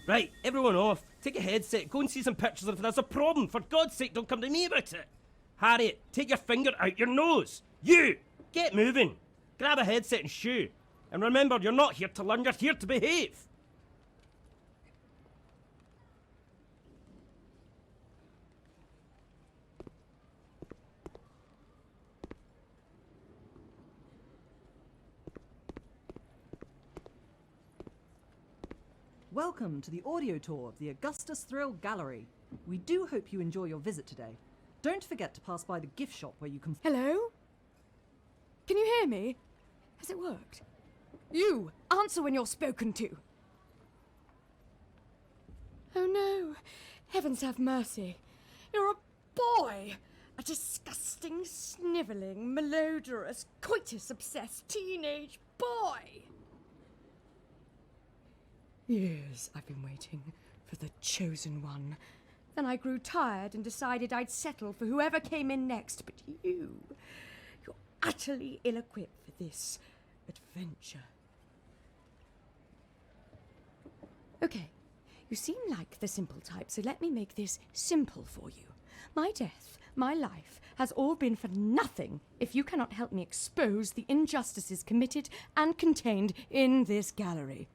Right, everyone off. Take a headset, go and see some pictures, and if there's a problem, for God's sake, don't come to me about it. Harriet, take your finger out your nose. You, get moving. Grab a headset and shoe. And remember, you're not here to learn, you're here to behave. Welcome to the audio tour of the Augustus Thrill Gallery. We do hope you enjoy your visit today. Don't forget to pass by the gift shop where you can... Hello? Can you hear me? Has it worked? You! Answer when you're spoken to! Oh no! Heavens have mercy! You're a boy! A disgusting, snivelling, malodorous, coitus-obsessed teenage boy! Years I've been waiting for the chosen one. Then I grew tired and decided I'd settle for whoever came in next. But you're utterly ill-equipped for this adventure. Okay, you seem like the simple type, so let me make this simple for you. My death, my life, has all been for nothing if you cannot help me expose the injustices committed and contained in this gallery.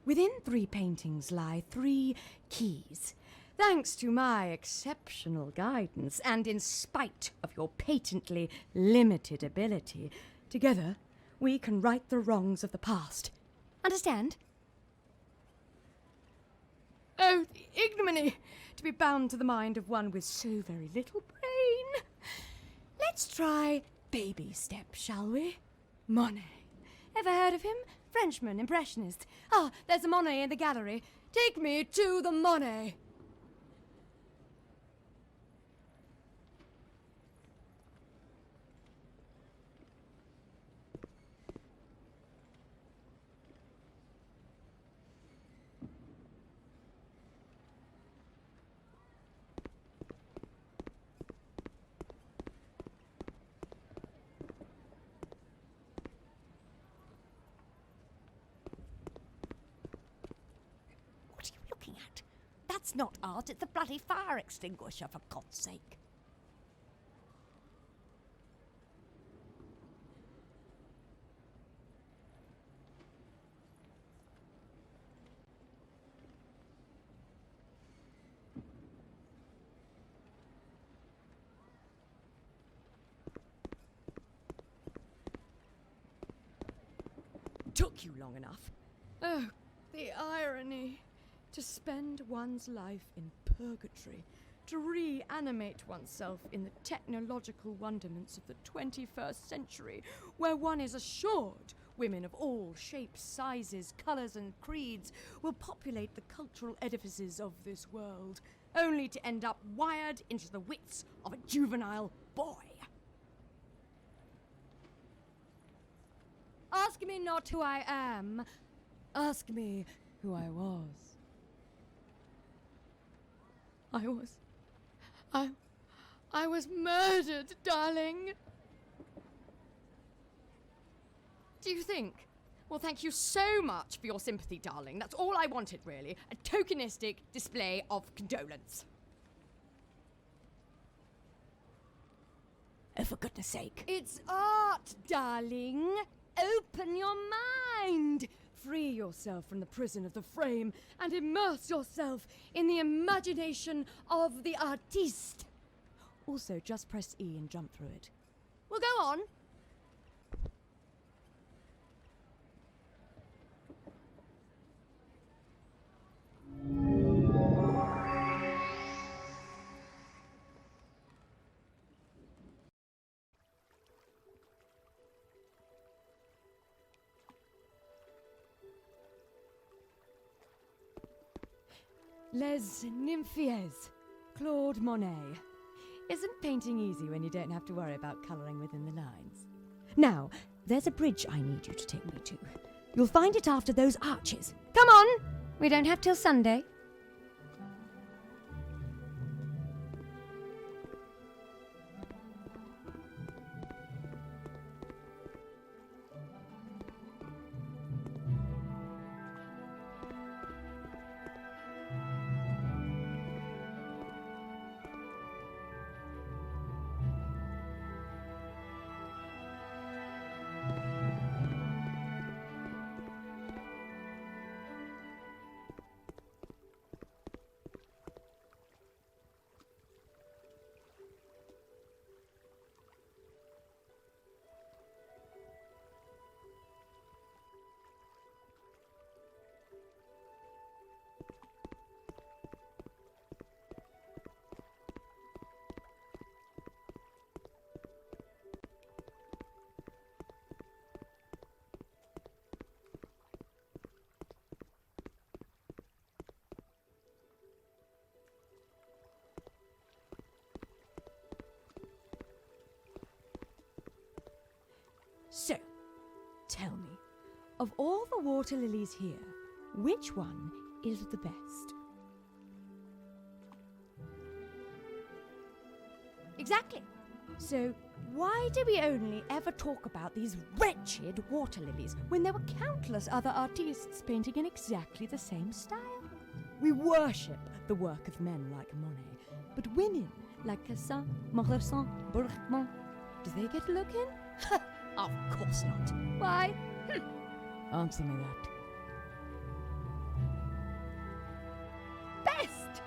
Within 3 paintings lie 3 keys. Thanks to my exceptional guidance and in spite of your patently limited ability, together we can right the wrongs of the past. Understand? Oh, the ignominy to be bound to the mind of one with so very little brain. Let's try baby steps, shall we? Monet. Ever heard of him? Frenchman, impressionist. Ah, there's a Monet in the gallery. Take me to the Monet. That's not art, it's a bloody fire extinguisher, for God's sake. Took you long enough. Oh, the irony. To spend one's life in purgatory, to reanimate oneself in the technological wonderments of the 21st century, where one is assured women of all shapes, sizes, colours and creeds will populate the cultural edifices of this world, only to end up wired into the wits of a juvenile boy. Ask me not who I am, ask me who I was. I was murdered, darling. Do you think? Well, thank you so much for your sympathy, darling. That's all I wanted, really. A tokenistic display of condolence. Oh, for goodness sake. It's art, darling. Open your mind. Free yourself from the prison of the frame and immerse yourself in the imagination of the artiste. Also, just press E and jump through it. Well, go on. Les Nymphiers, Claude Monet. Isn't painting easy when you don't have to worry about colouring within the lines? Now, there's a bridge I need you to take me to. You'll find it after those arches. Come on! We don't have till Sunday. of all the water lilies here, which one is the best? Exactly. So why do we only ever talk about these wretched water lilies when there were countless other artists painting in exactly the same style? We worship the work of men like Monet, but women like Cassin, Maupassant, Bergman, do they get a look in? Of course not. Why? Answer me that. Best!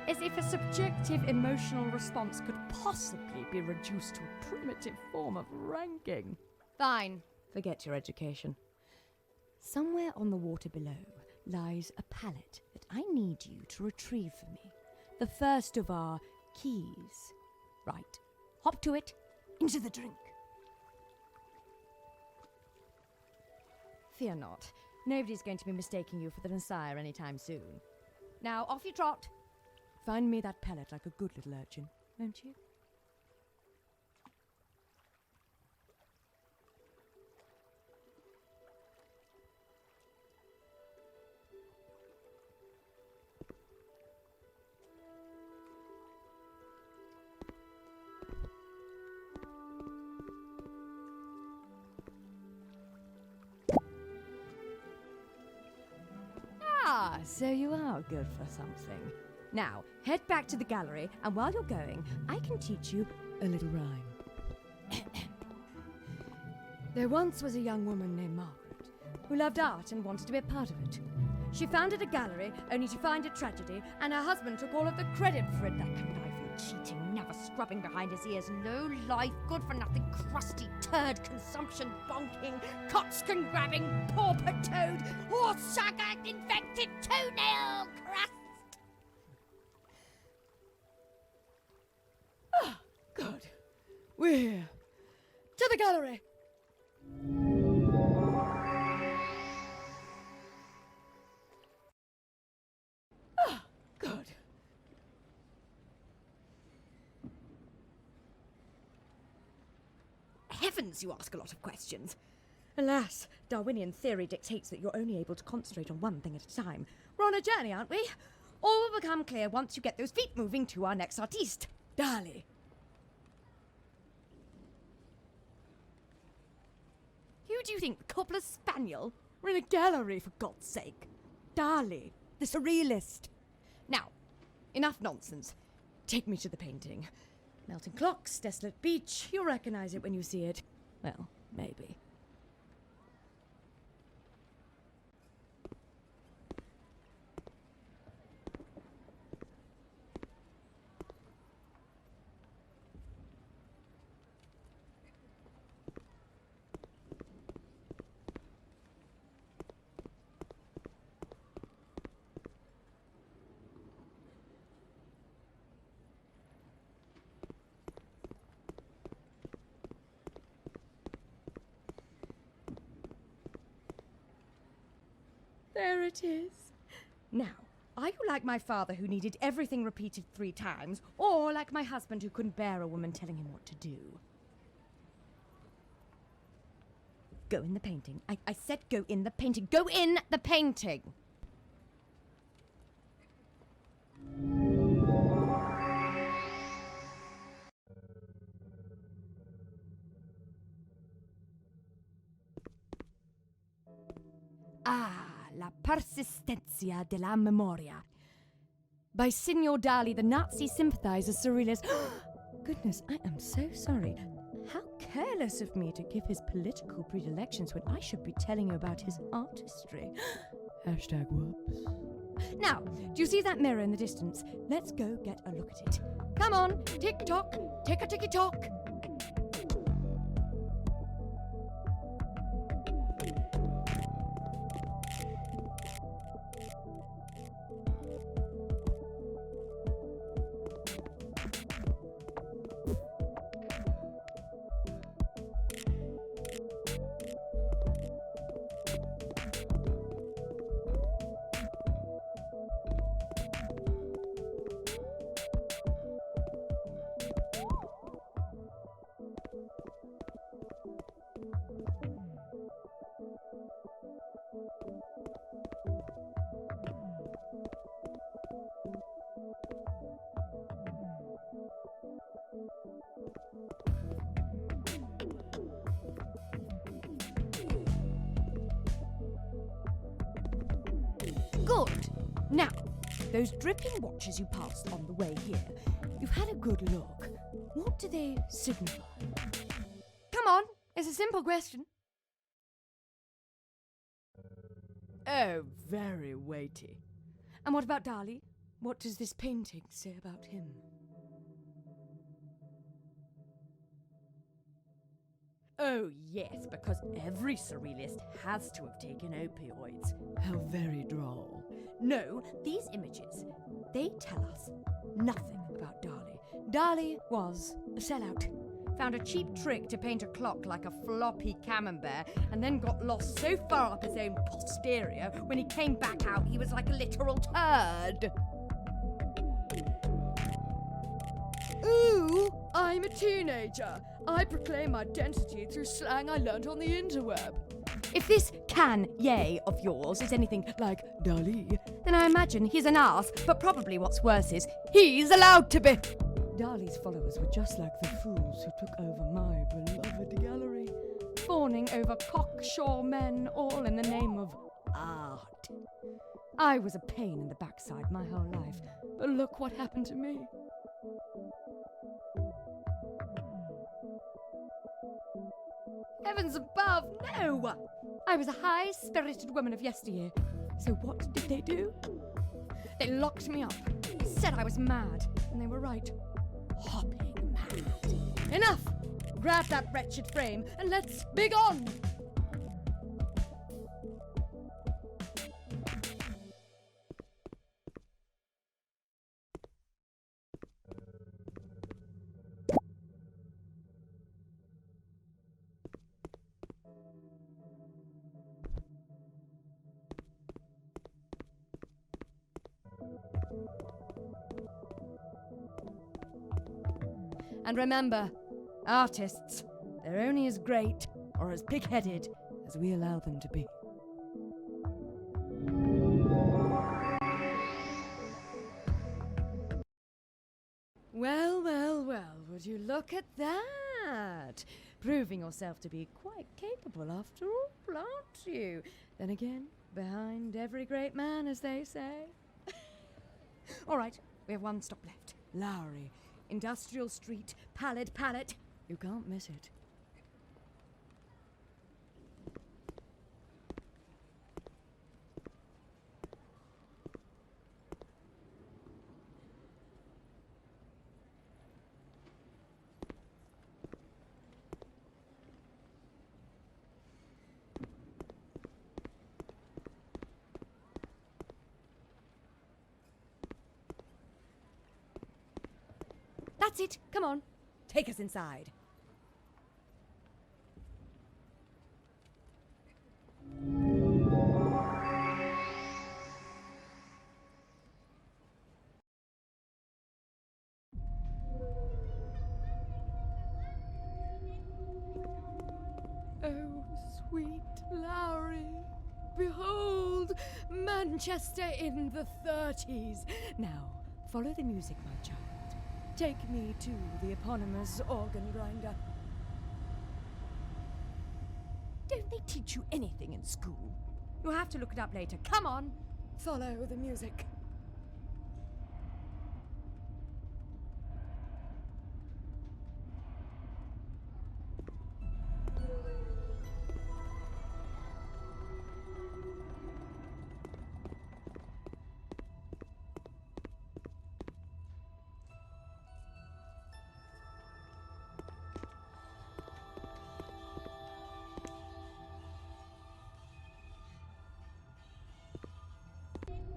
As if a subjective emotional response could possibly be reduced to a primitive form of ranking. Fine. Forget your education. Somewhere on the water below lies a palette that I need you to retrieve for me. The first of our keys. Right. Hop to it. Into the drink. Fear not. Nobody's going to be mistaking you for the Messiah anytime soon. Now, off you trot. Find me that pellet like a good little urchin, won't you? Ah, so you are good for something. Now, head back to the gallery, and while you're going, I can teach you a little rhyme. There once was a young woman named Margaret, who loved art and wanted to be a part of it. She founded a gallery, only to find it tragedy, and her husband took all of the credit for it. That conniving, cheating, never scrubbing behind his ears, low life, good for nothing, crusty turd, consumption bonking, cockscomb grabbing, pauper toad, horse sugar, infected toenail crust. Good. We're here. To the gallery. Good. Heavens, you ask a lot of questions. Alas, Darwinian theory dictates that you're only able to concentrate on one thing at a time. We're on a journey, aren't we? All will become clear once you get those feet moving to our next artiste, Dali. Who do you think, the cobbler's spaniel? We're in a gallery, for God's sake. Dali, the surrealist. Now, enough nonsense. Take me to the painting. Melting clocks, desolate beach. You'll recognize it when you see it. Well, maybe. There it is. Now, are you like my father who needed everything repeated 3 times, or like my husband who couldn't bear a woman telling him what to do? Go in the painting. I said go in the painting. Go in the painting! Ah, La Persistencia de la Memoria. By Signor Dali, the Nazi sympathizer surrealist. Goodness, I am so sorry. How careless of me to give his political predilections when I should be telling you about his artistry. Hashtag whoops. Now, do you see that mirror in the distance? Let's go get a look at it. Come on, tick-tock, tick-a-ticky-tock. Now, those dripping watches you passed on the way here, you've had a good look. What do they signify? Come on, it's a simple question. Oh, very weighty. And what about Dali? What does this painting say about him? Oh, yes, because every surrealist has to have taken opioids. How very droll. No, these images, they tell us nothing about Dali. Dali was a sellout. Found a cheap trick to paint a clock like a floppy camembert, and then got lost so far up his own posterior, when he came back out, he was like a literal turd. Ooh, I'm a teenager. I proclaim identity through slang I learnt on the interweb. If this can-yay of yours is anything like Dali, then I imagine he's an arse, but probably what's worse is he's allowed to be. Dali's followers were just like the fools who took over my beloved gallery, fawning over cocksure men, all in the name of art. I was a pain in the backside my whole life, but look what happened to me. Heavens above, no! I was a high-spirited woman of yesteryear. So what did they do? They locked me up, said I was mad, and they were right. Hopping mad. Enough! Grab that wretched frame and let's be gone! And remember, artists, they're only as great or as pig-headed as we allow them to be. Well, well, well, would you look at that? Proving yourself to be quite capable after all, aren't you? Then again, behind every great man, as they say. All right, we have one stop left. Lowry. Industrial Street, Pallid Pallet. You can't miss it. That's it. Come on. Take us inside. Oh, sweet Lowry. Behold, Manchester in the 30s. Now, follow the music, my child. Take me to the eponymous organ grinder. Don't they teach you anything in school? You'll have to look it up later. Come on, follow the music.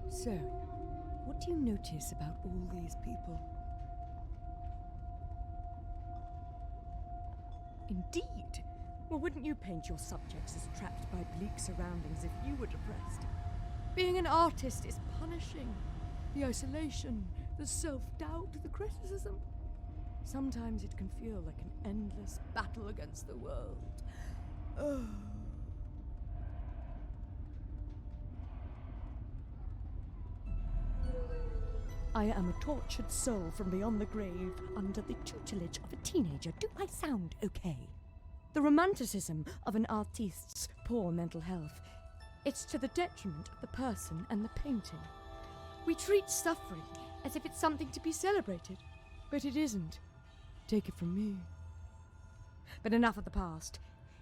So, what do you notice about all these people? Indeed. Well, wouldn't you paint your subjects as trapped by bleak surroundings if you were depressed? Being an artist is punishing. The isolation, the self-doubt, the criticism. Sometimes it can feel like an endless battle against the world. Oh. I am a tortured soul from beyond the grave, under the tutelage of a teenager. Do I sound okay? The romanticism of an artiste's poor mental health. It's to the detriment of the person and the painting. We treat suffering as if it's something to be celebrated, but it isn't. Take it from me. But enough of the past.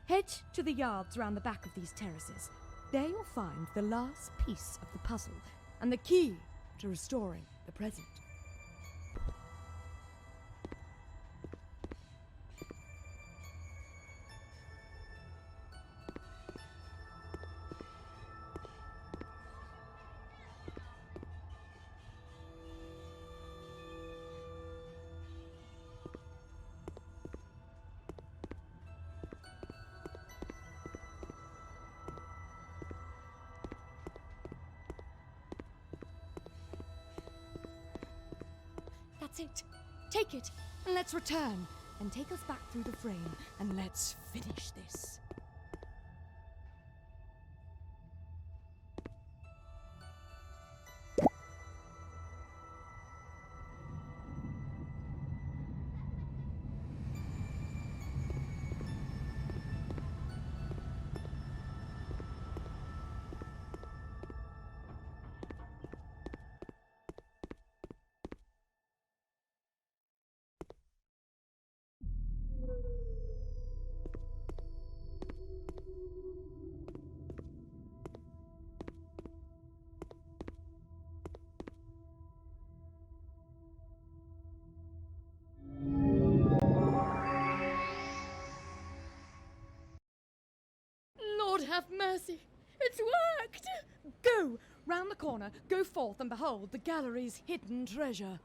Head to the yards round the back of these terraces. There you'll find the last piece of the puzzle and the key to restoring the present. That's it. Take it, and let's return. And take us back through the frame, and let's finish this. Lord have mercy! It's worked! Go! Round the corner, go forth and behold the gallery's hidden treasure.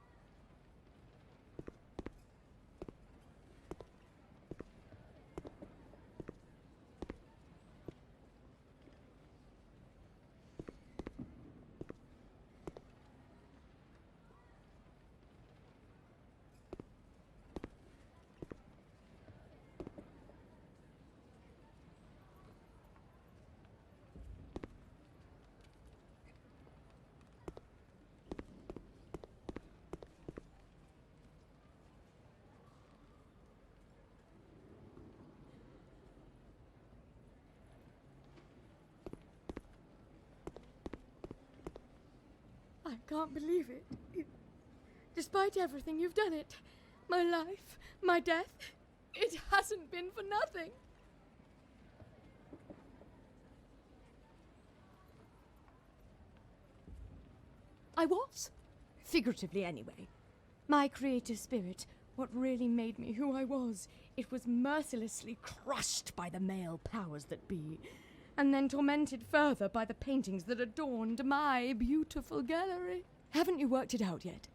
I can't believe it. Despite everything, you've done it. My life, my death, it hasn't been for nothing. I was. Figuratively, anyway. My creative spirit, what really made me who I was, it was mercilessly crushed by the male powers that be, and then tormented further by the paintings that adorned my beautiful gallery. Haven't you worked it out yet?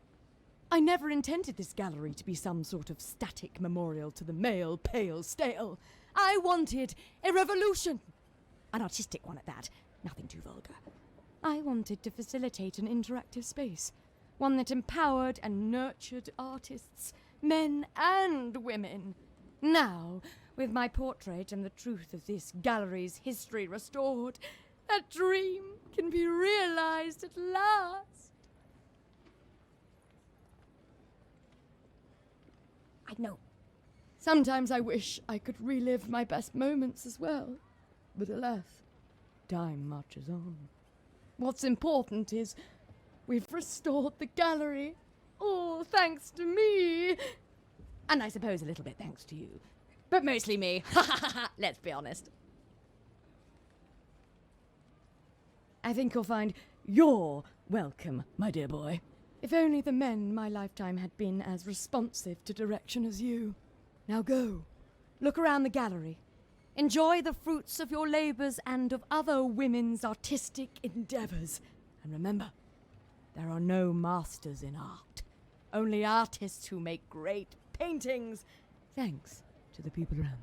I never intended this gallery to be some sort of static memorial to the male pale stale. I wanted a revolution. An artistic one at that, nothing too vulgar. I wanted to facilitate an interactive space, one that empowered and nurtured artists, men and women. Now, with my portrait and the truth of this gallery's history restored, that dream can be realized at last. I know. Sometimes I wish I could relive my best moments as well. But alas, time marches on. What's important is we've restored the gallery. All thanks to me. And I suppose a little bit thanks to you. But mostly me. Let's be honest. I think you'll find you're welcome, my dear boy. If only the men in my lifetime had been as responsive to direction as you. Now go. Look around the gallery. Enjoy the fruits of your labours and of other women's artistic endeavours. And remember, there are no masters in art. Only artists who make great paintings. Thanks to the people around them.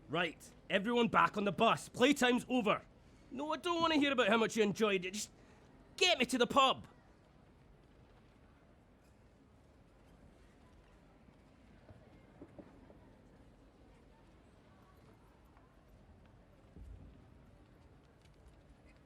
Right, everyone back on the bus. Playtime's over. No, I don't want to hear about how much you enjoyed it. Just get me to the pub.